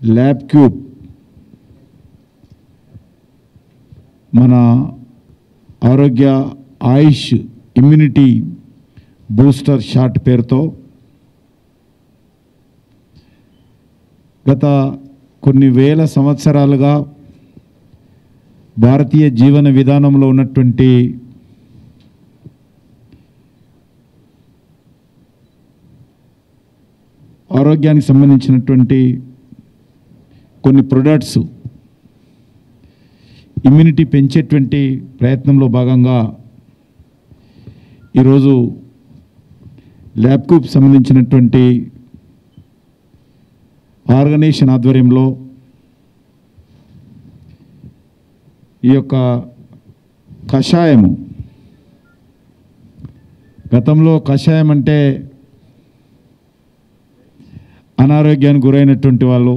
Lab cube మన ఆరోగ్య ఆయుష్ immunity booster shot పేరుతో గత కొన్ని వేల సంవత్సరాలుగా భారతీయ జీవన విధానంలో ఉన్నటువంటి ఆరోగ్యానికి సంబంధించినటువంటి కొన్ని ప్రొడక్ట్స్ ఇమ్యూనిటీ పెంచేటువంటి ప్రయత్నంలో భాగంగా ఈరోజు ల్యాబ్కు సంబంధించినటువంటి ఆర్గనైజేషన్ ఆధ్వర్యంలో ఈ యొక్క కషాయము, గతంలో కషాయం అంటే అనారోగ్యానికి గురైనటువంటి వాళ్ళు,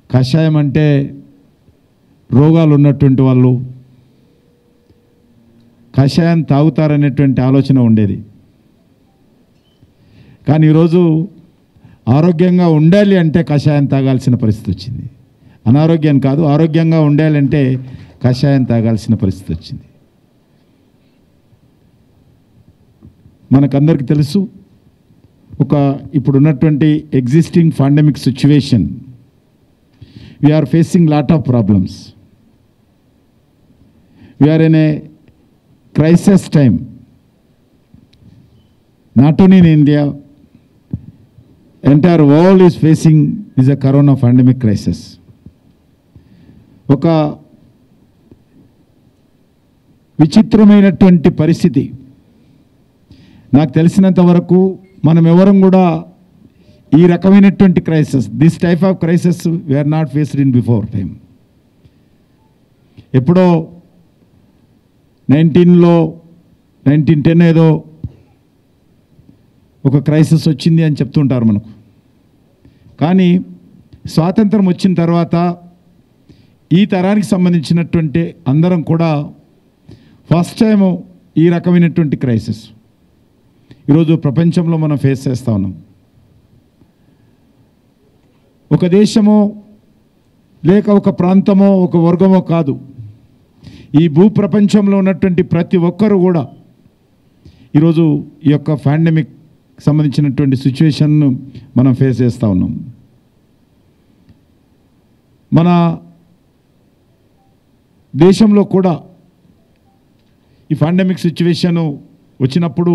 కషాయం అంటే రోగాలు ఉన్నటువంటి వాళ్ళు కషాయం తాగుతారనేటువంటి ఆలోచన ఉండేది. కానీ ఈరోజు ఆరోగ్యంగా ఉండాలి అంటే కషాయం తాగాల్సిన పరిస్థితి వచ్చింది. అనారోగ్యం కాదు, ఆరోగ్యంగా ఉండాలంటే కషాయం తాగాల్సిన పరిస్థితి వచ్చింది. మనకందరికీ తెలుసు, ఇప్పుడున్నటువంటి existing pandemic situation, we are facing lot of problems. We are in a crisis time, not only in India, entire world is facing is a corona pandemic crisis. ఒక విచిత్రమైనటువంటి పరిస్థితి. నాకు తెలిసినంత వరకు మనం ఎవరం కూడా ఈ రకమైనటువంటి crisis, this type of crisis we are not faced in before time. ఎప్పుడో 1910 ఏదో ఒక క్రైసిస్ వచ్చింది అని చెప్తుంటారు మనకు. కానీ స్వాతంత్రం వచ్చిన తర్వాత ఈ తరానికి సంబంధించినటువంటి అందరం కూడా ఫస్ట్ టైము ఈ రకమైనటువంటి క్రైసిస్ ఈరోజు ప్రపంచంలో మనం ఫేస్ చేస్తూ ఉన్నాం. ఒక దేశమో లేక ఒక ప్రాంతమో ఒక వర్గమో కాదు, ఈ భూప్రపంచంలో ఉన్నటువంటి ప్రతి ఒక్కరు కూడా ఈరోజు ఈ యొక్క పాండమిక్ సంబంధించినటువంటి సిచ్యువేషన్ను మనం ఫేస్ చేస్తూ ఉన్నాం. మన దేశంలో కూడా ఈ పాండమిక్ సిచ్యువేషన్ వచ్చినప్పుడు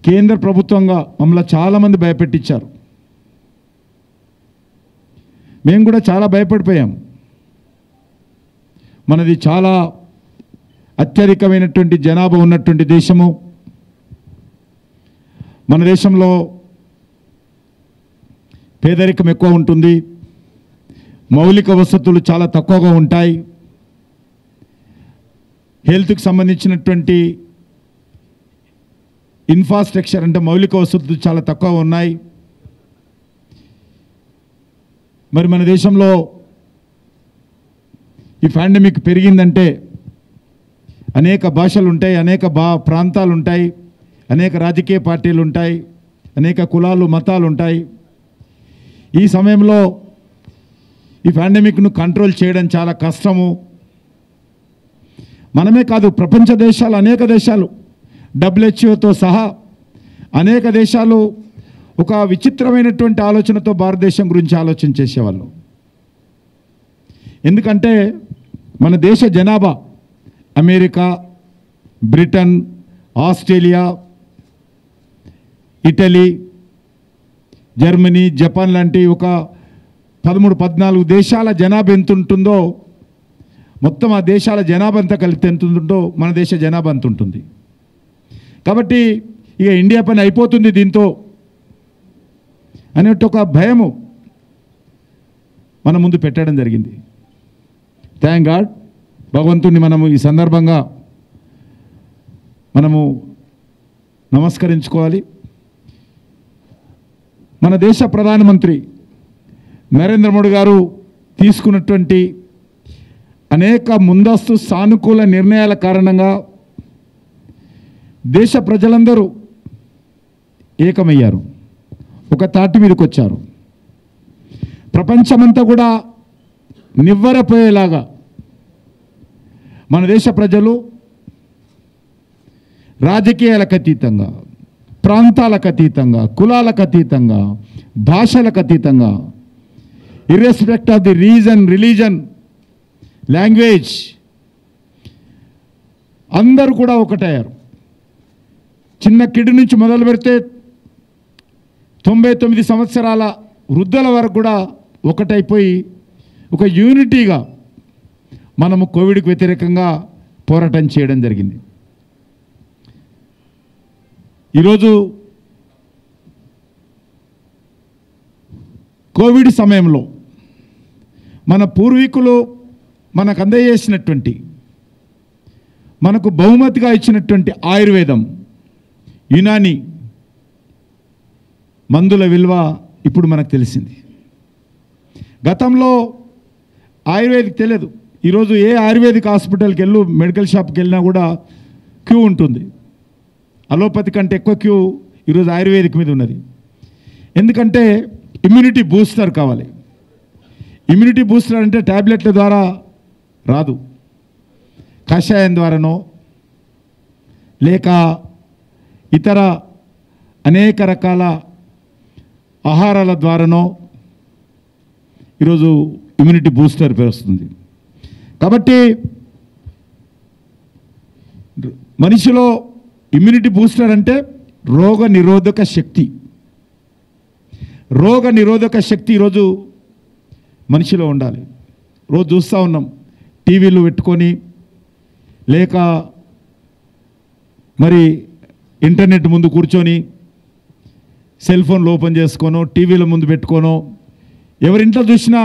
కేంద్ర ప్రభుత్వంగా మమ్మల్ని చాలామంది భయపెట్టించారు. మేము కూడా చాలా భయపడిపోయాం. మనది చాలా అత్యధికమైనటువంటి జనాభా ఉన్నటువంటి దేశము. మన దేశంలో పేదరికం ఎక్కువ ఉంటుంది, మౌలిక వసతులు చాలా తక్కువగా ఉంటాయి, హెల్త్కి సంబంధించినటువంటి ఇన్ఫ్రాస్ట్రక్చర్ అంటే మౌలిక వసతులు చాలా తక్కువ ఉన్నాయి. మరి మన దేశంలో ఈ పాండమిక్ పెరిగిందంటే అనేక భాషలు ఉంటాయి, అనేక ప్రాంతాలు ఉంటాయి, అనేక రాజకీయ పార్టీలు ఉంటాయి, అనేక కులాలు మతాలు ఉంటాయి. ఈ సమయంలో ఈ పాండమిక్ను కంట్రోల్ చేయడం చాలా కష్టము. మనమే కాదు, ప్రపంచ దేశాలు, అనేక దేశాలు, WHOతో సహా అనేక దేశాలు ఒక విచిత్రమైనటువంటి ఆలోచనతో భారతదేశం గురించి ఆలోచన చేసేవాళ్ళు. ఎందుకంటే మన దేశ జనాభా America, Britain, Australia, Italy, Germany, Japan లాంటి ఒక 13-14 దేశాల జనాభా ఎంత ఉంటుందో, మొత్తం ఆ దేశాల జనాభా అంతా కలిపి ఎంత ఉంటుందో మన దేశ జనాభా అంత ఉంటుంది. కాబట్టి ఇక ఇండియా పని అయిపోతుంది దీంతో అనేట్టు ఒక భయము మన ముందు పెట్టడం జరిగింది. థ్యాంక్ గాడ్, భగవంతుని మనము ఈ సందర్భంగా మనము నమస్కరించుకోవాలి. మన దేశ ప్రధానమంత్రి నరేంద్ర మోడీ గారు తీసుకున్నటువంటి అనేక ముందస్తు సానుకూల నిర్ణయాల కారణంగా దేశ ప్రజలందరూ ఏకమయ్యారు, ఒక తాటి మీదకి వచ్చారు. ప్రపంచమంతా కూడా నివ్వెరపోయేలాగా మన దేశ ప్రజలు రాజకీయాలకు అతీతంగా, ప్రాంతాలకు అతీతంగా, కులాలకు అతీతంగా, భాషలకు అతీతంగా, irrespective of the region, religion, language, అందరూ కూడా ఒకటయ్యారు. చిన్న కిడ్ నుంచి మొదలు పెడితే 99 సంవత్సరాల వృద్ధుల వరకు కూడా ఒకటైపోయి ఒక యూనిటీగా మనము కోవిడ్కి వ్యతిరేకంగా పోరాటం చేయడం జరిగింది. ఈరోజు కోవిడ్ సమయంలో మన పూర్వీకులు మనకు అందజేసినటువంటి, మనకు బహుమతిగా ఇచ్చినటువంటి ఆయుర్వేదం, యునాని మందుల విలువ ఇప్పుడు మనకు తెలిసింది. గతంలో ఆయుర్వేదిక్ తెలియదు. ఈరోజు ఏ ఆయుర్వేదిక్ హాస్పిటల్కి వెళ్ళు, మెడికల్ షాప్కి వెళ్ళినా కూడా క్యూ ఉంటుంది. అలోపతి కంటే ఎక్కువ క్యూ ఈరోజు ఆయుర్వేదిక్ మీద ఉన్నది. ఎందుకంటే ఇమ్యూనిటీ బూస్టర్ కావాలి. ఇమ్యూనిటీ బూస్టర్ అంటే ట్యాబ్లెట్ల ద్వారా రాదు, కషాయం ద్వారానో లేక ఇతర అనేక రకాల ఆహారాల ద్వారానో ఈరోజు ఇమ్యూనిటీ బూస్టర్ వస్తుంది. కాబట్టి మనిషిలో ఇమ్యూనిటీ బూస్టర్ అంటే రోగ నిరోధక శక్తి. రోగ నిరోధక శక్తి ఈరోజు మనిషిలో ఉండాలి. రోజు చూస్తూ ఉన్నాం, టీవీలు పెట్టుకొని లేక మరి ఇంటర్నెట్ ముందు కూర్చొని సెల్ ఫోన్లు ఓపెన్ చేసుకోనో టీవీల ముందు పెట్టుకోనో ఎవరింట్లో చూసినా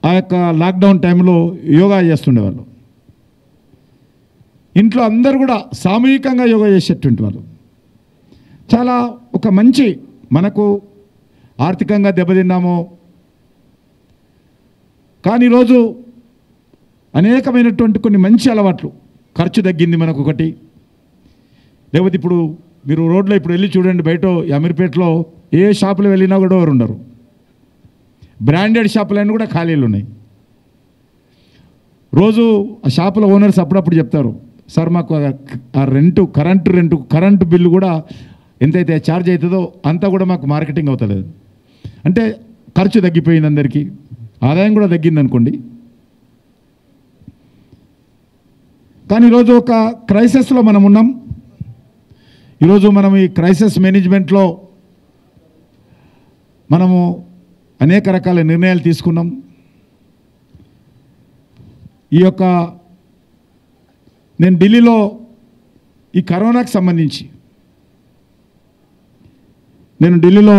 ఆ యొక్క లాక్డౌన్ టైంలో యోగా చేస్తుండేవాళ్ళు. ఇంట్లో అందరూ కూడా సామూహికంగా యోగా చేసేటువంటి వాళ్ళు. చాలా ఒక మంచి, మనకు ఆర్థికంగా దెబ్బతిన్నాము, కానీ ఈరోజు అనేకమైనటువంటి కొన్ని మంచి అలవాట్లు, ఖర్చు తగ్గింది మనకు ఒకటి. లేకపోతే ఇప్పుడు మీరు రోడ్లో ఇప్పుడు వెళ్ళి చూడండి, బయట అమీర్పేటలో ఏ షాపులు వెళ్ళినా కూడా ఎవరు ఉండరు. బ్రాండెడ్ షాపులన్నీ కూడా ఖాళీలు ఉన్నాయి. రోజు ఆ షాపుల ఓనర్స్ అప్పుడప్పుడు చెప్తారు, సార్ మాకు ఆ కరెంటు బిల్లు కూడా ఎంతైతే ఛార్జ్ అవుతుందో అంతా కూడా మాకు మార్కెటింగ్ అవుతలేదు. అంటే ఖర్చు తగ్గిపోయింది, అందరికీ ఆదాయం కూడా తగ్గింది అనుకోండి. కానీ ఈరోజు ఒక క్రైసిస్లో మనం ఉన్నాం. ఈరోజు మనం ఈ క్రైసిస్ మేనేజ్మెంట్లో మనము అనేక రకాల నిర్ణయాలు తీసుకున్నాం. ఈ యొక్క నేను ఢిల్లీలో ఈ కరోనాకు సంబంధించి నేను ఢిల్లీలో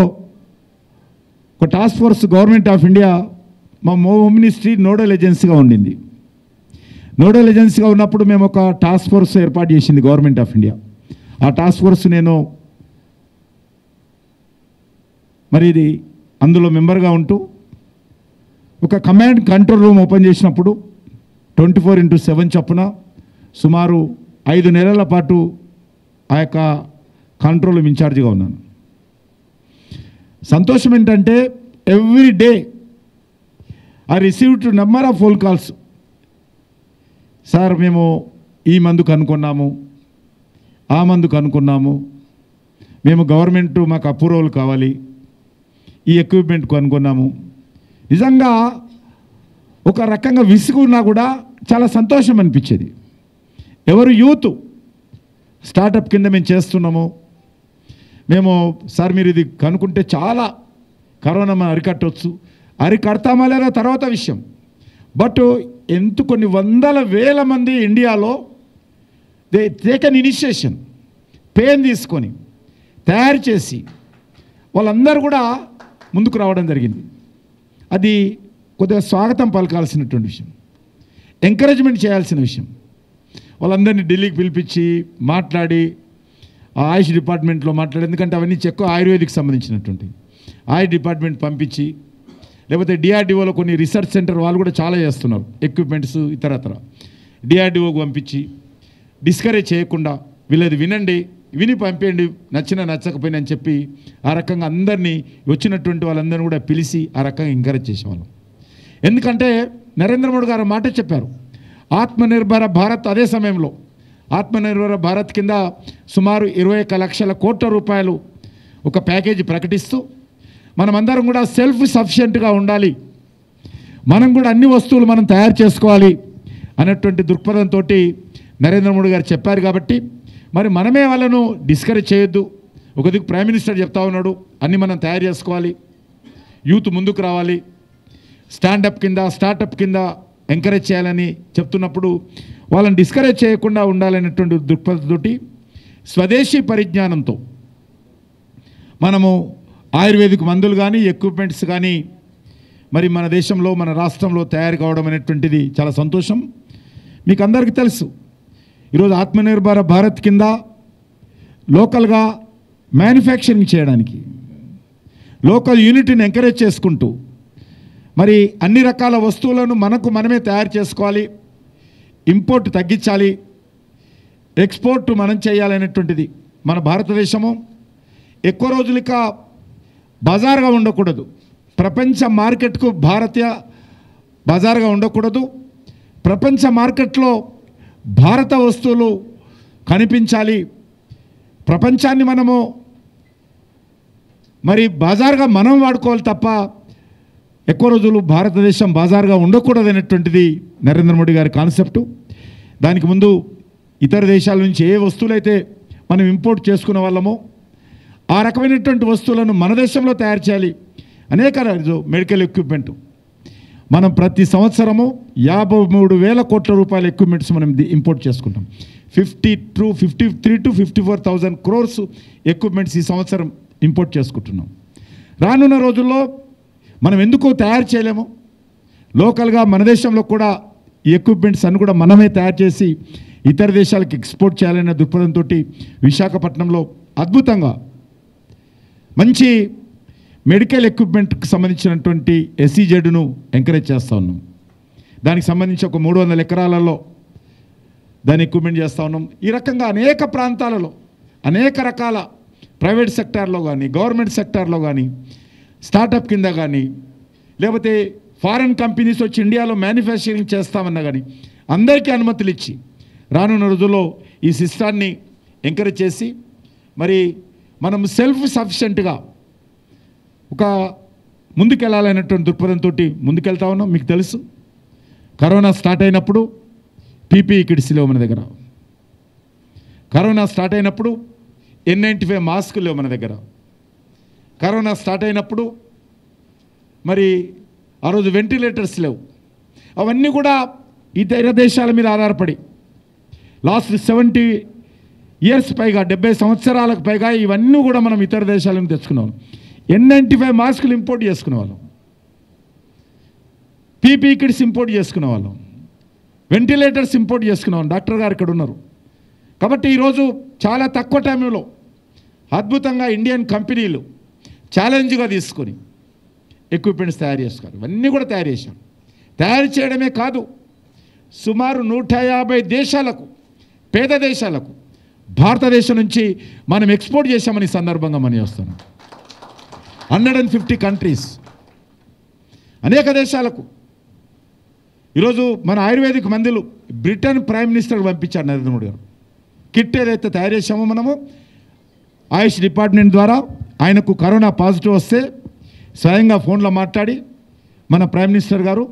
ఒక task force government of India మా హోమ్ మినిస్ట్రీ నోడల్ ఏజెన్సీగా ఉండింది. నోడల్ ఏజెన్సీగా ఉన్నప్పుడు మేము ఒక టాస్క్ ఫోర్స్ ఏర్పాటు చేసింది గవర్నమెంట్ ఆఫ్ ఇండియా. ఆ టాస్క్ ఫోర్స్ నేను మరి ఇది అందులో మెంబర్గా ఉంటూ ఒక కమాండ్ కంట్రోల్ రూమ్ ఓపెన్ చేసినప్పుడు 24/7 చొప్పున సుమారు 5 నెలల పాటు ఆ యొక్క కంట్రోల్ రూమ్ ఇన్ఛార్జిగా ఉన్నాను. సంతోషం ఏంటంటే every day I received number of phone calls. Sir మేము ఈ మందు కనుక్కున్నాము, ఆ మందు కనుక్కున్నాము, మేము గవర్నమెంట్ మాకు అప్రూవల్ కావాలి, ఈ ఎక్విప్మెంట్ కనుక్కున్నాము. నిజంగా ఒక రకంగా విసుగున్నా కూడా చాలా సంతోషం అనిపించేది. ఎవరు యూత్ స్టార్టప్ కింద మేము చేస్తున్నాము, మేము సార్ మీరు ఇది కనుక్కుంటే చాలా కరోనా మనం అరికట్టవచ్చు, అరికడతామా లేదా తర్వాత విషయం. బట్ కొన్ని వందల వేల మంది ఇండియాలో దే టేకన్ ఇనిషియేషన్, పెయిన్ తీసుకొని తయారు చేసి వాళ్ళందరూ కూడా ముందుకు రావడం జరిగింది. అది కొద్దిగా స్వాగతం పలకాల్సినటువంటి విషయం, ఎంకరేజ్మెంట్ చేయాల్సిన విషయం. వాళ్ళందరినీ ఢిల్లీకి పిలిపించి మాట్లాడి ఆయుష్ డిపార్ట్మెంట్లో మాట్లాడి, ఎందుకంటే అవన్నీ ఎక్కువ ఆయుర్వేదిక్ సంబంధించినటువంటి ఆయుష్ డిపార్ట్మెంట్ పంపించి, లేకపోతే డిఆర్డిఓలో కొన్ని రీసెర్చ్ సెంటర్ వాళ్ళు కూడా చాలా చేస్తున్నారు ఎక్విప్మెంట్స్ ఇతరత్ర, డిఆర్డిఓకి పంపించి డిస్కరేజ్ చేయకుండా వీళ్ళది వినండి, విని పంపేయండి, నచ్చకపోయినా అని చెప్పి ఆ రకంగా అందరినీ వచ్చినటువంటి వాళ్ళందరినీ కూడా పిలిచి ఆ రకంగా ఎంకరేజ్ చేసేవాళ్ళం. ఎందుకంటే నరేంద్ర మోడీ గారు మాట చెప్పారు, ఆత్మనిర్భర భారత్. అదే సమయంలో ఆత్మనిర్భర భారత్ కింద సుమారు 21 లక్షల కోట్ల రూపాయలు ఒక ప్యాకేజీ ప్రకటిస్తూ మనమందరం కూడా సెల్ఫ్ సఫిషియెంట్గా ఉండాలి, మనం కూడా అన్ని వస్తువులు మనం తయారు చేసుకోవాలి అనేటువంటి దృక్పథంతో నరేంద్ర మోడీ గారు చెప్పారు. కాబట్టి మరి మనమే వాళ్ళను డిస్కరేజ్ చేయొద్దు. ఒక దిక్కు ప్రైమ్ మినిస్టర్ చెప్తా ఉన్నాడు, అన్నీ మనం తయారు చేసుకోవాలి, యూత్ ముందుకు రావాలి, స్టాండప్ కింద స్టార్టప్ కింద ఎంకరేజ్ చేయాలని చెప్తున్నప్పుడు వాళ్ళని డిస్కరేజ్ చేయకుండా ఉండాలనేటువంటి దృక్పథంతో స్వదేశీ పరిజ్ఞానంతో మనము ఆయుర్వేదిక్ మందులు కానీ ఎక్విప్మెంట్స్ కానీ మరి మన దేశంలో మన రాష్ట్రంలో తయారు కావడం అనేటువంటిది చాలా సంతోషం. మీకు అందరికీ తెలుసు, ఈరోజు ఆత్మనిర్భర భారత్ కింద లోకల్గా మ్యానుఫ్యాక్చరింగ్ చేయడానికి లోకల్ యూనిట్ని ఎంకరేజ్ చేసుకుంటూ మరి అన్ని రకాల వస్తువులను మనమే తయారు చేసుకోవాలి, ఇంపోర్ట్ తగ్గించాలి, ఎక్స్పోర్ట్ మనం చేయాలనేటువంటిది. మన భారతదేశము ఎక్కువ రోజులు ఇక బజార్గా ఉండకూడదు, ప్రపంచ మార్కెట్కు భారతీయ బజార్గా ఉండకూడదు. ప్రపంచ మార్కెట్లో భారత వస్తువులు కనిపించాలి, ప్రపంచాన్ని మనము మరి బజార్గా మనం వాడుకోవాలి తప్ప ఎక్కువ రోజులు భారతదేశం బజార్గా ఉండకూడదు అనేటువంటిది నరేంద్ర మోడీ గారి కాన్సెప్టు. దానికి ముందు ఇతర దేశాల నుంచి ఏ వస్తువులైతే మనం ఇంపోర్ట్ చేసుకునే వాళ్ళమో ఆ రకమైనటువంటి వస్తువులను మన దేశంలో తయారు చేయాలి. అనేక మెడికల్ ఎక్విప్మెంట్ మనం ప్రతి సంవత్సరము 53,000 కోట్ల రూపాయల ఎక్విప్మెంట్స్ మనం ఇంపోర్ట్ చేసుకుంటాం. 53 to 54,000 crores ఎక్విప్మెంట్స్ ఈ సంవత్సరం ఇంపోర్ట్ చేసుకుంటున్నాం. రానున్న రోజుల్లో మనం ఎందుకు తయారు చేయలేము, లోకల్గా మన దేశంలో కూడా ఈ ఎక్విప్మెంట్స్ అన్ని కూడా మనమే తయారు చేసి ఇతర దేశాలకు ఎక్స్పోర్ట్ చేయాలనే దృక్పథంతో విశాఖపట్నంలో అద్భుతంగా మంచి మెడికల్ ఎక్విప్మెంట్కి సంబంధించినటువంటి SEZను ఎంకరేజ్ చేస్తూ ఉన్నాం. దానికి సంబంధించి ఒక 300 ఎకరాలలో దాని ఎక్విప్మెంట్ చేస్తూ ఉన్నాం. ఈ రకంగా అనేక ప్రాంతాలలో అనేక రకాల ప్రైవేట్ సెక్టార్లో కానీ గవర్నమెంట్ సెక్టార్లో కానీ స్టార్టప్ కింద కానీ లేకపోతే ఫారెన్ కంపెనీస్ వచ్చి ఇండియాలో మ్యానుఫ్యాక్చరింగ్ చేస్తామన్నా కానీ అందరికీ అనుమతులు ఇచ్చి రానున్న రోజుల్లో ఈ సిస్టాన్ని ఎంకరేజ్ చేసి మరి మనం సెల్ఫ్ సఫిషియెంట్గా ఒక ముందుకెళ్ళాలనేటువంటి దృక్పథంతో ముందుకెళ్తా ఉన్నాం. మీకు తెలుసు, కరోనా స్టార్ట్ అయినప్పుడు PPE కిట్స్ లేవు మన దగ్గర, కరోనా స్టార్ట్ అయినప్పుడు N95 మాస్క్ లేవు మన దగ్గర, కరోనా స్టార్ట్ అయినప్పుడు మరి ఆ రోజు వెంటిలేటర్స్ లేవు. అవన్నీ కూడా ఇతర దేశాల మీద ఆధారపడి లాస్ట్ 70 years పైగా 70 సంవత్సరాలకు పైగా ఇవన్నీ కూడా మనం ఇతర దేశాల నుంచి తెచ్చుకున్నాం. N95 మాస్కులు ఇంపోర్ట్ చేసుకునే వాళ్ళం, PPE కిట్స్ ఇంపోర్ట్ చేసుకునే వాళ్ళం, వెంటిలేటర్స్ ఇంపోర్ట్ చేసుకునే వాళ్ళం. డాక్టర్ గారు ఇక్కడ ఉన్నారు. కాబట్టి ఈరోజు చాలా తక్కువ టైంలో అద్భుతంగా ఇండియన్ కంపెనీలు ఛాలెంజ్గా తీసుకొని ఎక్విప్మెంట్స్ తయారు చేసుకోవాలి. ఇవన్నీ కూడా తయారు చేశాం. తయారు చేయడమే కాదు, సుమారు 150 దేశాలకు, పేద దేశాలకు భారతదేశం నుంచి మనం ఎక్స్పోర్ట్ చేశామని సందర్భంగా మనం చేస్తున్నాం. 150 కంట్రీస్, అనేక దేశాలకు. ఈరోజు మన ఆయుర్వేదిక్ మందులు బ్రిటన్ ప్రైమ్ మినిస్టర్కి పంపించారు నరేంద్ర మోడీ గారు. కిట్ ఏదైతే తయారు చేశామో మనము ఆయుష్ డిపార్ట్మెంట్ ద్వారా ఆయనకు కరోనా పాజిటివ్ వస్తే స్వయంగా ఫోన్లో మాట్లాడి మన ప్రైమ్ మినిస్టర్ గారు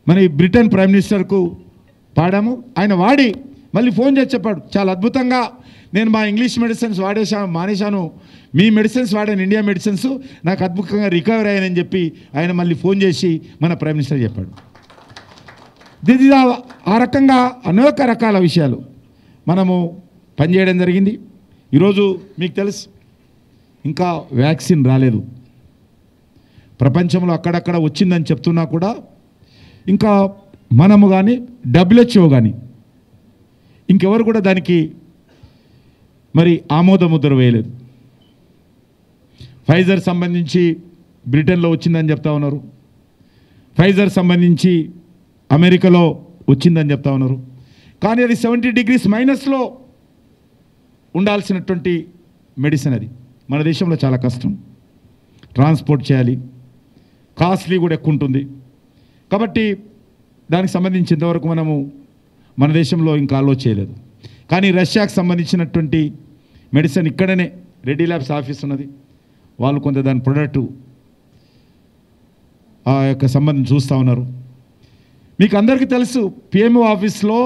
మన బ్రిటన్ ప్రైమ్ మినిస్టర్కు పాడాము. ఆయన వాడి మళ్ళీ ఫోన్ చేసి చెప్పాడు, చాలా అద్భుతంగా నేను మా ఇంగ్లీష్ మెడిసిన్స్ మానేశాను, మీ మెడిసిన్స్ వాడాను, ఇండియా మెడిసిన్స్, నాకు అద్భుతంగా రికవర్ అయ్యానని చెప్పి ఆయన మళ్ళీ ఫోన్ చేసి మన ప్రైమ్ మినిస్టర్ చెప్పాడు. ఇది ఆ రకంగా అనేక రకాల విషయాలు మనము పనిచేయడం జరిగింది. ఈరోజు మీకు తెలుసు, ఇంకా వ్యాక్సిన్ రాలేదు. ప్రపంచంలో అక్కడక్కడ వచ్చిందని చెప్తున్నా కూడా ఇంకా మనము కానీ WHO కానీ ఇంకెవరు కూడా దానికి మరి ఆమోద ముద్ర వేయలేదు. ఫైజర్ సంబంధించి బ్రిటన్లో వచ్చిందని చెప్తా ఉన్నారు, ఫైజర్ సంబంధించి అమెరికాలో వచ్చిందని చెప్తా ఉన్నారు. కానీ అది 70 degrees మైనస్లో ఉండాల్సినటువంటి మెడిసిన్ అది మన దేశంలో చాలా కష్టం, ట్రాన్స్పోర్ట్ చేయాలి, కాస్ట్లీ కూడా ఎక్కువ ఉంటుంది. కాబట్టి దానికి సంబంధించి ఇంతవరకు మనము మన దేశంలో ఇంకా ఆలోచన చేయలేదు. కానీ రష్యాకు సంబంధించినటువంటి మెడిసిన్ ఇక్కడనే రెడ్డి ల్యాబ్స్ ఆఫీస్ ఉన్నది, వాళ్ళు కొంత దాని ప్రొడక్టు ఆ యొక్క సంబంధం చూస్తూ ఉన్నారు. మీకు అందరికీ తెలుసు పిఎంఓ ఆఫీస్లో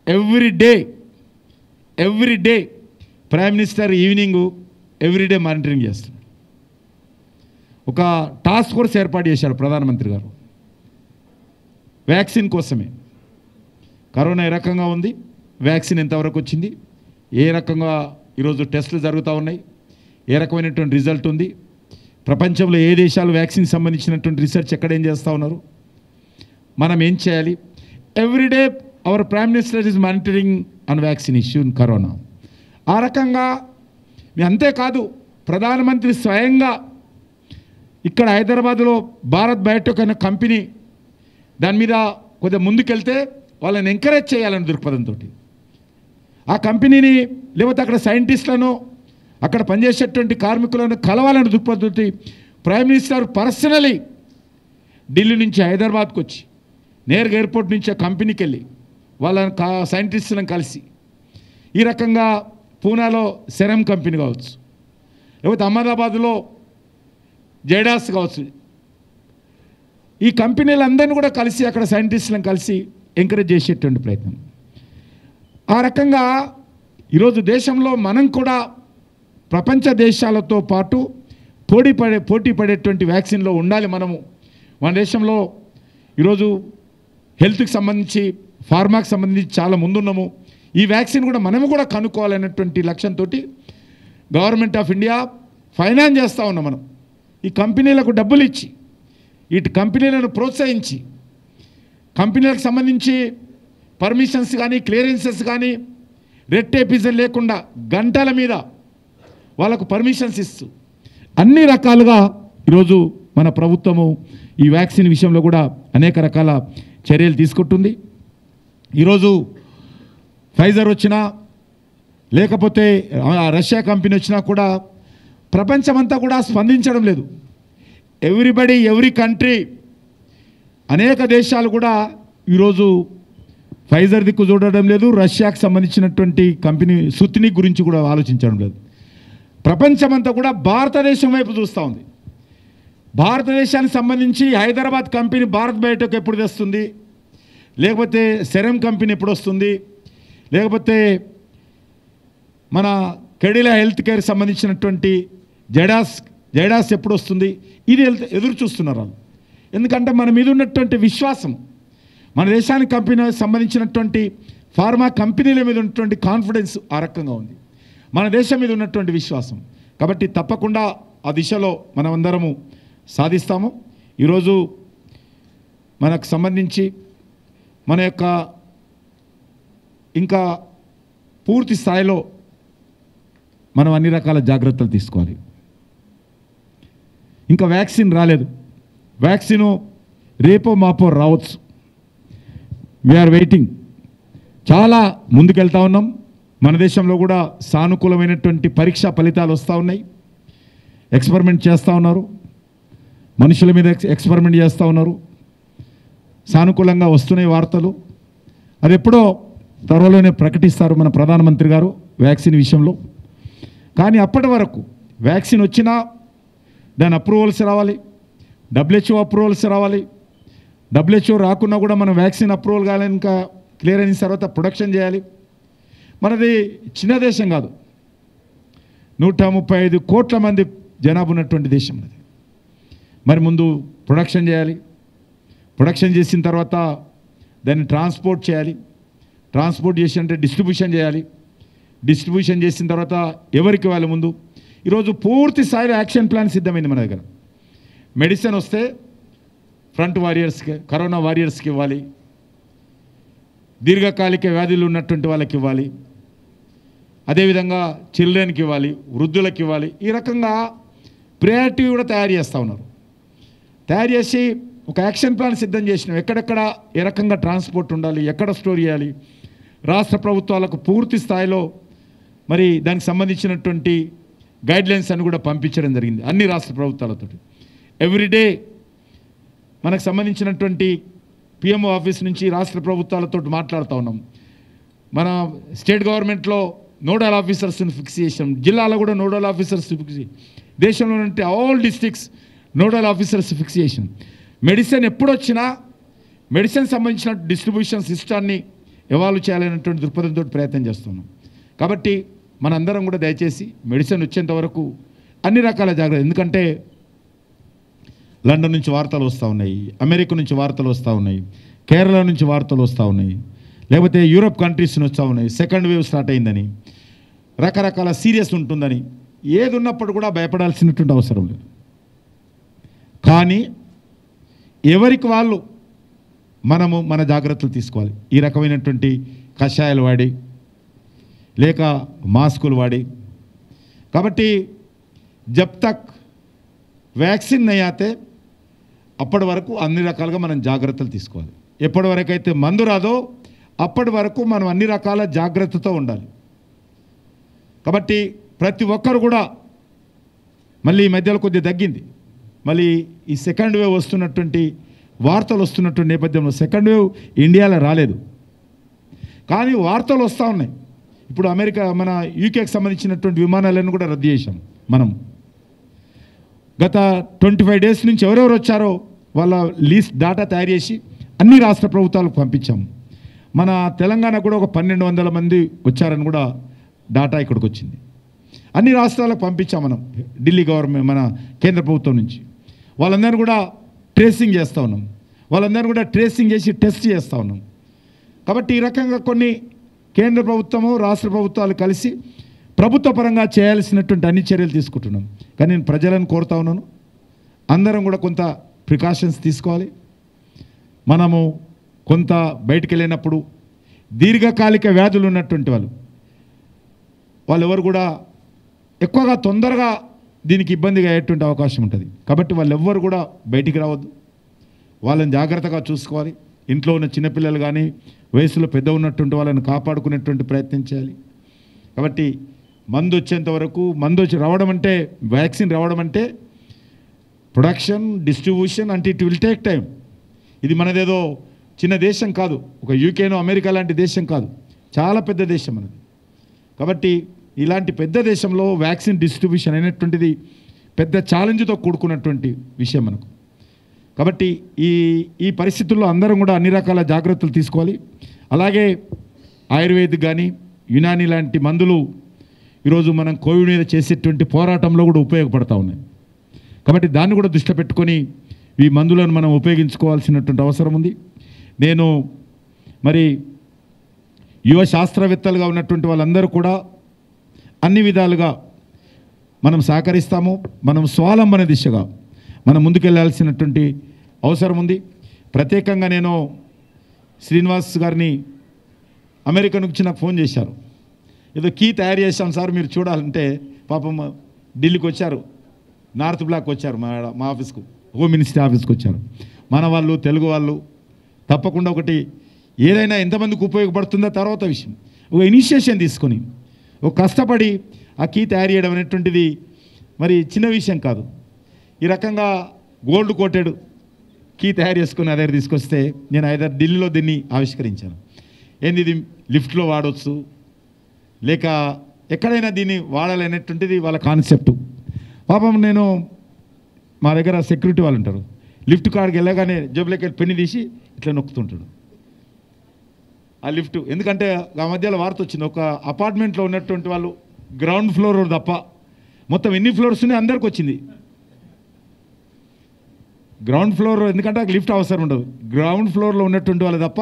every day prime minister evening everyday monitoring చేస్తున్నారు. ఒక టాస్క్ ఫోర్స్ ఏర్పాటు చేశారు ప్రధానమంత్రి గారు వ్యాక్సిన్ కోసమే. కరోనా ఏ రకంగా ఉంది, వ్యాక్సిన్ ఎంతవరకు వచ్చింది, ఏ రకంగా ఈరోజు టెస్టులు జరుగుతూ ఉన్నాయి, ఏ రకమైనటువంటి రిజల్ట్ ఉంది, ప్రపంచంలో ఏ దేశాలు వ్యాక్సిన్కి సంబంధించినటువంటి రీసెర్చ్ ఎక్కడేం చేస్తూ ఉన్నారు, మనం ఏం చేయాలి. Everyday our prime minister is monitoring on vaccine issue in corona. ఆ రకంగా అంతేకాదు ప్రధానమంత్రి స్వయంగా ఇక్కడ హైదరాబాద్లో భారత్ బయోటెక్ అనే కంపెనీ దాని మీద కొద్దిగా ముందుకెళ్తే వాళ్ళని ఎంకరేజ్ చేయాలని దృక్పథంతో ఆ కంపెనీని లేకపోతే అక్కడ సైంటిస్టులను అక్కడ పనిచేసేటువంటి కార్మికులను కలవాలని దృక్పథంతో ప్రైమ్ మినిస్టర్ పర్సనలీ ఢిల్లీ నుంచి హైదరాబాద్కు వచ్చి నేరుగా ఎయిర్పోర్ట్ నుంచి ఆ కంపెనీకి వెళ్ళి వాళ్ళని సైంటిస్టులను కలిసి ఈ రకంగా పూనాలో సెరమ్ కంపెనీ కావచ్చు, లేకపోతే అహ్మదాబాద్లో జైడాస్ కావచ్చు, ఈ కంపెనీలందరినీ కూడా కలిసి అక్కడ సైంటిస్టులను కలిసి ఎంకరేజ్ చేసేటువంటి ప్రయత్నం. ఆ రకంగా ఈరోజు దేశంలో మనం కూడా ప్రపంచ దేశాలతో పాటు పోటీ పడేటువంటి వ్యాక్సిన్లో ఉండాలి. మన దేశంలో ఈరోజు హెల్త్కి సంబంధించి ఫార్మాకి సంబంధించి చాలా ముందున్నాము. ఈ వ్యాక్సిన్ కూడా మనము కూడా కనుక్కోవాలనేటువంటి లక్ష్యంతో గవర్నమెంట్ ఆఫ్ ఇండియా ఫైనాన్స్ చేస్తూ ఉన్నాం. మనం ఈ కంపెనీలకు డబ్బులు ఇచ్చి వీటి కంపెనీలను ప్రోత్సహించి కంపెనీలకు సంబంధించి పర్మిషన్స్ కానీ క్లియరెన్సెస్ కానీ రెడ్ టేపిజం లేకుండా గంటల మీద వాళ్ళకు పర్మిషన్స్ ఇస్తూ అన్ని రకాలుగా ఈరోజు మన ప్రభుత్వము ఈ వ్యాక్సిన్ విషయంలో కూడా అనేక రకాల చర్యలు తీసుకుంటుంది. ఈరోజు ఫైజర్ వచ్చినా లేకపోతే రష్యా కంపెనీ వచ్చినా కూడా ప్రపంచమంతా కూడా స్పందించడం లేదు. ఎవ్రీ కంట్రీ అనేక దేశాలు కూడా ఈరోజు ఫైజర్ దిక్కు చూడడం లేదు, రష్యాకు సంబంధించినటువంటి కంపెనీ సుత్ని గురించి కూడా ఆలోచించడం లేదు. ప్రపంచమంతా కూడా భారతదేశం వైపు చూస్తూ ఉంది. భారతదేశానికి సంబంధించి హైదరాబాద్ కంపెనీ భారత్ బయోటెక్ ఎప్పుడు తెస్తుంది, లేకపోతే సెరమ్ కంపెనీ ఎప్పుడు వస్తుంది, లేకపోతే మన కెడిలా హెల్త్ కేర్ సంబంధించినటువంటి జైడాస్ ఎప్పుడు వస్తుంది, ఇది ఎదురు చూస్తున్నారు వాళ్ళు. ఎందుకంటే మన మీద ఉన్నటువంటి విశ్వాసం, మన దేశానికి కంపెనీ సంబంధించినటువంటి ఫార్మా కంపెనీల మీద ఉన్నటువంటి కాన్ఫిడెన్స్ ఆ రకంగా ఉంది, మన దేశం మీద ఉన్నటువంటి విశ్వాసం. కాబట్టి తప్పకుండా ఆ దిశలో మనమందరము సాధిస్తాము. ఈరోజు మనకు సంబంధించి మన యొక్క ఇంకా పూర్తి స్థాయిలో మనం అన్ని రకాల జాగ్రత్తలు తీసుకోవాలి. ఇంకా వ్యాక్సిన్ రాలేదు, వ్యాక్సిను రేపో మాపో రావచ్చు. We are waiting. చాలా ముందుకెళ్తా ఉన్నాం. మన దేశంలో కూడా సానుకూలమైనటువంటి పరీక్షా ఫలితాలు వస్తూ ఉన్నాయి. ఎక్స్పెరిమెంట్ చేస్తూ ఉన్నారు, మనుషుల మీద ఎక్స్పెరిమెంట్ చేస్తూ ఉన్నారు. సానుకూలంగా వస్తున్నాయి వార్తలు. అది ఎప్పుడో త్వరలోనే ప్రకటిస్తారు మన ప్రధానమంత్రి గారు వ్యాక్సిన్ విషయంలో. కానీ అప్పటి వరకు వ్యాక్సిన్ వచ్చినా దాని అప్రూవల్స్ రావాలి, WHO అప్రూవల్స్ రావాలి. WHO రాకున్నా కూడా మనం వ్యాక్సిన్ అప్రూవల్ కావాలి, ఇంకా క్లియర్ అయిన తర్వాత ప్రొడక్షన్ చేయాలి. మనది చిన్న దేశం కాదు, 135 కోట్ల మంది జనాభా ఉన్నటువంటి దేశం అది. మరి ముందు ప్రొడక్షన్ చేయాలి, ప్రొడక్షన్ చేసిన తర్వాత దాన్ని ట్రాన్స్పోర్ట్ చేయాలి, ట్రాన్స్పోర్ట్ చేసి అంటే డిస్ట్రిబ్యూషన్ చేయాలి, డిస్ట్రిబ్యూషన్ చేసిన తర్వాత ఎవరికి ఇవ్వాలి. ముందు ఈరోజు పూర్తి స్థాయిలో యాక్షన్ ప్లాన్ సిద్ధమైంది మన దగ్గర. మెడిసిన్ వస్తే ఫ్రంట్ వారియర్స్కి, కరోనా వారియర్స్కి ఇవ్వాలి, దీర్ఘకాలిక వ్యాధులు ఉన్నటువంటి వాళ్ళకి ఇవ్వాలి, అదేవిధంగా చిల్డ్రన్కి ఇవ్వాలి, వృద్ధులకు ఇవ్వాలి. ఈ రకంగా ప్రయారిటీ కూడా తయారు చేస్తూ ఉన్నారు. తయారు చేసి ఒక యాక్షన్ ప్లాన్ సిద్ధం చేసినాం. ఎక్కడెక్కడ ఏ రకంగా ట్రాన్స్పోర్ట్ ఉండాలి, ఎక్కడ స్టోర్ చేయాలి, రాష్ట్ర ప్రభుత్వాలకు పూర్తి స్థాయిలో మరి దానికి సంబంధించినటువంటి గైడ్లైన్స్ అని కూడా పంపించడం జరిగింది అన్ని రాష్ట్ర ప్రభుత్వాలతో. ఎవ్రీడే మనకు సంబంధించినటువంటి పిఎంఓ ఆఫీస్ నుంచి రాష్ట్ర ప్రభుత్వాలతో మాట్లాడుతూ ఉన్నాం. మన స్టేట్ గవర్నమెంట్లో నోడల్ ఆఫీసర్స్ని ఫిక్స్ చేసాం, జిల్లాలో కూడా నోడల్ ఆఫీసర్స్ ఫిక్స్, దేశంలో ఉంటే all districts nodal officers fix చేసాం. మెడిసిన్ ఎప్పుడొచ్చినా మెడిసిన్ సంబంధించిన డిస్ట్రిబ్యూషన్ సిస్టాన్ని ఎవాల్వ్ చేయాలనేటువంటి దృక్పథంతో ప్రయత్నం చేస్తున్నాం. కాబట్టి మనందరం కూడా దయచేసి మెడిసిన్ వచ్చేంత వరకు అన్ని రకాల జాగ్రత్త, ఎందుకంటే లండన్ నుంచి వార్తలు వస్తూ ఉన్నాయి, అమెరికా నుంచి వార్తలు వస్తూ ఉన్నాయి, కేరళ నుంచి వార్తలు వస్తూ ఉన్నాయి, లేకపోతే యూరోప్ కంట్రీస్ నుంచి వస్తూ ఉన్నాయి సెకండ్ వేవ్ స్టార్ట్ అయిందని, రకరకాల సీరియస్ ఉంటుందని. ఏది ఉన్నప్పుడు కూడా భయపడాల్సినటువంటి అవసరం లేదు. కానీ ఎవరికి వాళ్ళు మనము మన జాగ్రత్తలు తీసుకోవాలి. ఈ రకమైనటువంటి కషాయాలు వాడి లేక మాస్కులు వాడి. కాబట్టి జబ్ తక్ వ్యాక్సిన్ నయ్యాతే అప్పటి వరకు అన్ని రకాలుగా మనం జాగ్రత్తలు తీసుకోవాలి. ఎప్పటి వరకు అయితే మందు రాదో అప్పటి వరకు మనం అన్ని రకాల జాగ్రత్తతో ఉండాలి. కాబట్టి ప్రతి ఒక్కరు కూడా మళ్ళీ ఈ మధ్యలో కొద్దిగా తగ్గింది, మళ్ళీ ఈ సెకండ్ వేవ్ వస్తున్నటువంటి వార్తలు వస్తున్నటువంటి నేపథ్యంలో సెకండ్ వేవ్ ఇండియాలో రాలేదు, కానీ వార్తలు వస్తూ ఉన్నాయి. ఇప్పుడు అమెరికా మన యూకేకి సంబంధించినటువంటి విమానాలను కూడా రద్దు చేశాం మనం. గత 25 డేస్ నుంచి ఎవరెవరు వచ్చారో వాళ్ళ లిస్ట్ డాటా తయారు చేసి అన్ని రాష్ట్ర ప్రభుత్వాలకు పంపించాము. మన తెలంగాణ కూడా ఒక 1200 మంది వచ్చారని కూడా డాటా ఇక్కడికి వచ్చింది. అన్ని రాష్ట్రాలకు పంపించాం మనం, ఢిల్లీ గవర్నమెంట్ మన కేంద్ర ప్రభుత్వం నుంచి. వాళ్ళందరినీ కూడా ట్రేసింగ్ చేస్తూ ఉన్నాం, వాళ్ళందరినీ కూడా ట్రేసింగ్ చేసి టెస్ట్ చేస్తూ ఉన్నాం. కాబట్టి ఈ రకంగా కొన్ని కేంద్ర ప్రభుత్వము రాష్ట్ర ప్రభుత్వాలు కలిసి ప్రభుత్వ పరంగా చేయాల్సినటువంటి అన్ని చర్యలు తీసుకుంటున్నాం. కానీ నేను ప్రజలను కోరుతా ఉన్నాను, అందరం కూడా కొంత ప్రికాషన్స్ తీసుకోవాలి. మనము కొంత బయటికి వెళ్ళినప్పుడు దీర్ఘకాలిక వ్యాధులు ఉన్నటువంటి వాళ్ళు ఎవరు కూడా ఎక్కువగా తొందరగా దీనికి ఇబ్బందిగా అయ్యేటువంటి అవకాశం ఉంటుంది. కాబట్టి వాళ్ళు ఎవ్వరు కూడా బయటికి రావద్దు, వాళ్ళని జాగ్రత్తగా చూసుకోవాలి. ఇంట్లో ఉన్న చిన్నపిల్లలు కానీ వయసులో పెద్ద ఉన్నటువంటి వాళ్ళని కాపాడుకునేటువంటి ప్రయత్నం చేయాలి. కాబట్టి మందు వచ్చేంత వరకు, మందు వచ్చి రావడం అంటే వ్యాక్సిన్ రావడం అంటే ప్రొడక్షన్ డిస్ట్రిబ్యూషన్ అంటే ఇట్ విల్ టేక్ టైం. ఇది మనదేదో చిన్న దేశం కాదు, ఒక యూకేనో అమెరికా లాంటి దేశం కాదు, చాలా పెద్ద దేశం మనది. కాబట్టి ఇలాంటి పెద్ద దేశంలో వ్యాక్సిన్ డిస్ట్రిబ్యూషన్ అనేటువంటిది పెద్ద ఛాలెంజ్తో కూడుకున్నటువంటి విషయం మనకు. కాబట్టి ఈ పరిస్థితుల్లో అందరం కూడా అన్ని రకాల జాగ్రత్తలు తీసుకోవాలి. అలాగే ఆయుర్వేదిక్ కానీ యునాని లాంటి మందులు ఈరోజు మనం కోవిడ్ మీద చేసేటువంటి పోరాటంలో కూడా ఉపయోగపడతా ఉన్నాయి. కాబట్టి దాన్ని కూడా దృష్టిలో పెట్టుకొని ఈ మందులను మనం ఉపయోగించుకోవాల్సినటువంటి అవసరం ఉంది. నేను మరి యువ శాస్త్రవేత్తలుగా ఉన్నటువంటి వాళ్ళందరూ కూడా అన్ని విధాలుగా మనం సహకరిస్తాము. మనం స్వావలంబన దిశగా మనం ముందుకెళ్లాల్సినటువంటి అవసరం ఉంది. ప్రత్యేకంగా నేను శ్రీనివాస్ గారిని అమెరికా నుంచి నాకు ఫోన్ చేశారు, ఏదో కీ తయారు చేశాం సార్ మీరు చూడాలంటే. పాపం ఢిల్లీకి వచ్చారు, నార్త్ బ్లాక్ వచ్చారు, మా ఆఫీస్కు, హోమ్ మినిస్ట్రీ ఆఫీస్కి వచ్చారు. మన వాళ్ళు తెలుగు వాళ్ళు తప్పకుండా ఒకటి ఏదైనా ఎంతమందికి ఉపయోగపడుతుందో తర్వాత విషయం, ఒక ఇనిషియేషన్ తీసుకొని ఒక కష్టపడి ఆ కీ తయారు చేయడం అనేటువంటిది మరి చిన్న విషయం కాదు. ఈ రకంగా గోల్డ్ కోటెడ్ కీ తయారు చేసుకుని అదే తీసుకొస్తే నేను ఢిల్లీలో దీన్ని ఆవిష్కరించాను. ఏంది ఇది లిఫ్ట్లో వాడవచ్చు లేక ఎక్కడైనా దీన్ని వాడాలనేటువంటిది వాళ్ళ కాన్సెప్టు. పాపం నేను మా దగ్గర సెక్యూరిటీ వాళ్ళు ఉంటారు, లిఫ్ట్ కాడికి వెళ్ళగానే జేబులోకి వెళ్ళి పెన్ను తీసి ఇట్లా నొక్కుతుంటాడు ఆ లిఫ్ట్. ఎందుకంటే ఆ మధ్యలో వార్త వచ్చింది, ఒక అపార్ట్మెంట్లో ఉన్నటువంటి వాళ్ళు గ్రౌండ్ ఫ్లోర్ తప్ప మొత్తం ఎన్ని ఫ్లోర్స్ ఉన్నాయి అందరికి వచ్చింది. గ్రౌండ్ ఫ్లోర్ ఎందుకంటే లిఫ్ట్ అవసరం ఉండదు, గ్రౌండ్ ఫ్లోర్లో ఉన్నటువంటి వాళ్ళు తప్ప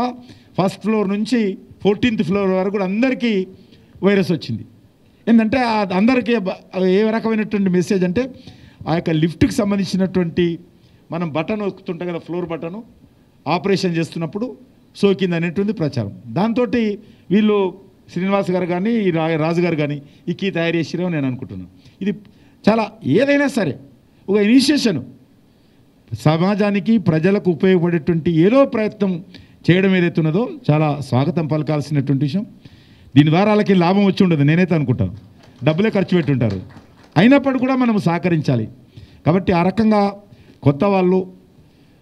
ఫస్ట్ ఫ్లోర్ నుంచి 14th ఫ్లోర్ వరకు కూడా అందరికీ వైరస్ వచ్చింది. ఏంటంటే అందరికీ ఏ రకమైనటువంటి మెసేజ్ అంటే ఆ యొక్క లిఫ్ట్కి సంబంధించినటువంటి మనం బటన్ నొక్కుతుంటే కదా, ఫ్లోర్ బటను ఆపరేషన్ చేస్తున్నప్పుడు సోకింది అనేటువంటి ప్రచారం. దాంతో వీళ్ళు శ్రీనివాస్ గారు కానీ ఈ రాజు గారు కానీ ఈ కీ తయారు చేసిరేమో నేను అనుకుంటున్నాను. ఇది చాలా ఏదైనా సరే ఒక ఇనిషియేషన్, సమాజానికి ప్రజలకు ఉపయోగపడేటువంటి ఏదో ప్రయత్నం చేయడం ఏదైతే ఉన్నదో చాలా స్వాగతం పలకాల్సినటువంటి విషయం. దీని ద్వారా వాళ్ళకి లాభం వచ్చి ఉండదు, నేనైతే అనుకుంటాను. డబ్బులే ఖర్చు పెట్టుంటారు. అయినప్పటికీ కూడా మనం సహకరించాలి. కాబట్టి ఆ రకంగా కొత్త వాళ్ళు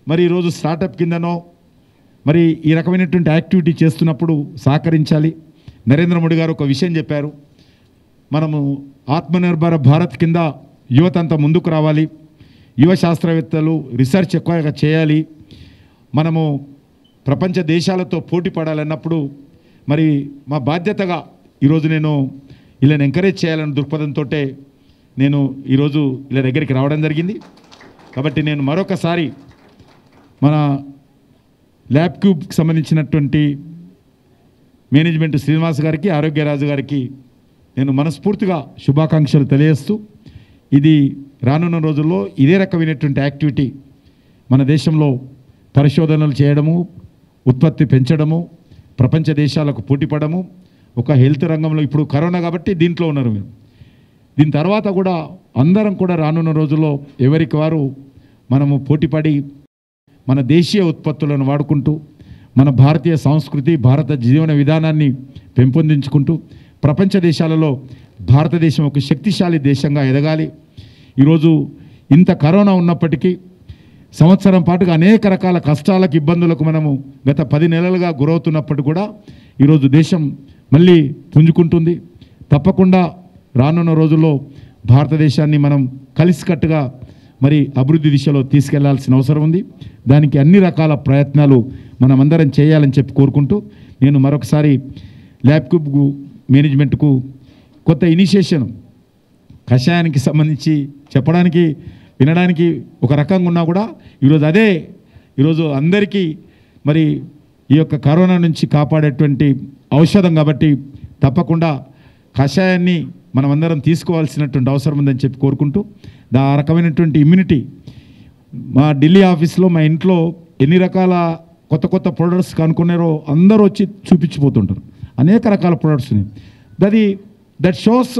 మరి ఈరోజు స్టార్టప్ కిందనో మరి ఈ రకమైనటువంటి యాక్టివిటీ చేస్తున్నప్పుడు సహకరించాలి. నరేంద్ర మోడీ గారు ఒక విషయం చెప్పారు, మనము ఆత్మనిర్భర భారత్ కింద యువత అంతా ముందుకు రావాలి, యువ శాస్త్రవేత్తలు రీసెర్చ్ ఎక్కువగా చేయాలి, మనము ప్రపంచ దేశాలతో పోటీ పడాలన్నప్పుడు మరి మా బాధ్యతగా ఈరోజు నేను వీళ్ళని ఎంకరేజ్ చేయాలన్న దృక్పథంతో నేను ఈరోజు వీళ్ళ దగ్గరికి రావడం జరిగింది. కాబట్టి నేను మరొకసారి మన ల్యాబ్ క్యూబ్కి సంబంధించినటువంటి మేనేజ్మెంట్ శ్రీనివాస్ గారికి, ఆరోగ్యరాజు గారికి నేను మనస్ఫూర్తిగా శుభాకాంక్షలు తెలియజేస్తూ, ఇది రానున్న రోజుల్లో ఇదే రకమైనటువంటి యాక్టివిటీ మన దేశంలో పరిశోధనలు చేయడము, ఉత్పత్తి పెంచడము, ప్రపంచ దేశాలకు పోటీపడము, ఒక హెల్త్ రంగంలో ఇప్పుడు కరోనా కాబట్టి దీంట్లో ఉన్నారు మీరు. దీని తర్వాత కూడా అందరం కూడా రానున్న రోజుల్లో ఎవరికి వారు మనము పోటీపడి మన దేశీయ ఉత్పత్తులను వాడుకుంటూ మన భారతీయ సంస్కృతి, భారత జీవన విధానాన్ని పెంపొందించుకుంటూ ప్రపంచ దేశాలలో భారతదేశం ఒక శక్తిశాలి దేశంగా ఎదగాలి. ఈరోజు ఇంత కరోనా ఉన్నప్పటికీ సంవత్సరం పాటుగా అనేక రకాల కష్టాలకు, ఇబ్బందులకు మనము గత 10 నెలలుగా గురవుతున్నప్పటికీ కూడా ఈరోజు దేశం మళ్ళీ పుంజుకుంటుంది. తప్పకుండా రానున్న రోజుల్లో భారతదేశాన్ని మనం కలిసికట్టుగా మరి అభివృద్ధి దిశలో తీసుకెళ్లాల్సిన అవసరం ఉంది. దానికి అన్ని రకాల ప్రయత్నాలు మనమందరం చేయాలని చెప్పి కోరుకుంటూ, నేను మరొకసారి ల్యాబ్ క్యూబ్ మేనేజ్మెంట్కు కొత్త ఇనిషియేషన్ కషాయానికి సంబంధించి చెప్పడానికి, వినడానికి ఒక రకంగా ఉన్నా కూడా ఈరోజు అందరికీ మరి ఈ యొక్క కరోనా నుంచి కాపాడేటువంటి ఔషధం కాబట్టి తప్పకుండా కషాయాన్ని మనమందరం తీసుకోవాల్సినటువంటి అవసరం ఉందని చెప్పి కోరుకుంటూ, ఆ రకమైనటువంటి ఇమ్యూనిటీ మా ఢిల్లీ ఆఫీస్లో, మా ఇంట్లో ఎన్ని రకాల కొత్త కొత్త ప్రొడక్ట్స్ కనుక్కున్నారో అందరూ వచ్చి చూపించిపోతుంటారు. అనేక రకాల ప్రొడక్ట్స్ ఉన్నాయి. దట్ షోస్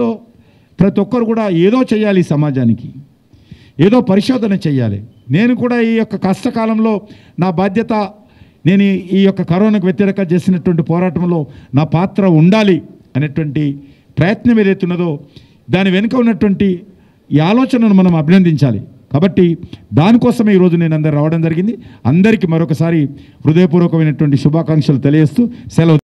ప్రతి ఒక్కరు కూడా ఏదో చేయాలి, సమాజానికి ఏదో పరిశోధన చేయాలి. నేను కూడా ఈ యొక్క కష్టకాలంలో నా బాధ్యత, నేను ఈ యొక్క కరోనాకు వ్యతిరేకంగా చేసినటువంటి పోరాటంలో నా పాత్ర ఉండాలి అనేటువంటి ప్రయత్నం ఏదైతే ఉన్నదో దాని వెనుక ఉన్నటువంటి ఈ ఆలోచనను మనం అభినందించాలి. కాబట్టి దానికోసమే ఈరోజు నేను అందరు రావడం జరిగింది. అందరికీ మరొకసారి హృదయపూర్వకమైనటువంటి శుభాకాంక్షలు తెలియజేస్తూ సెలవు.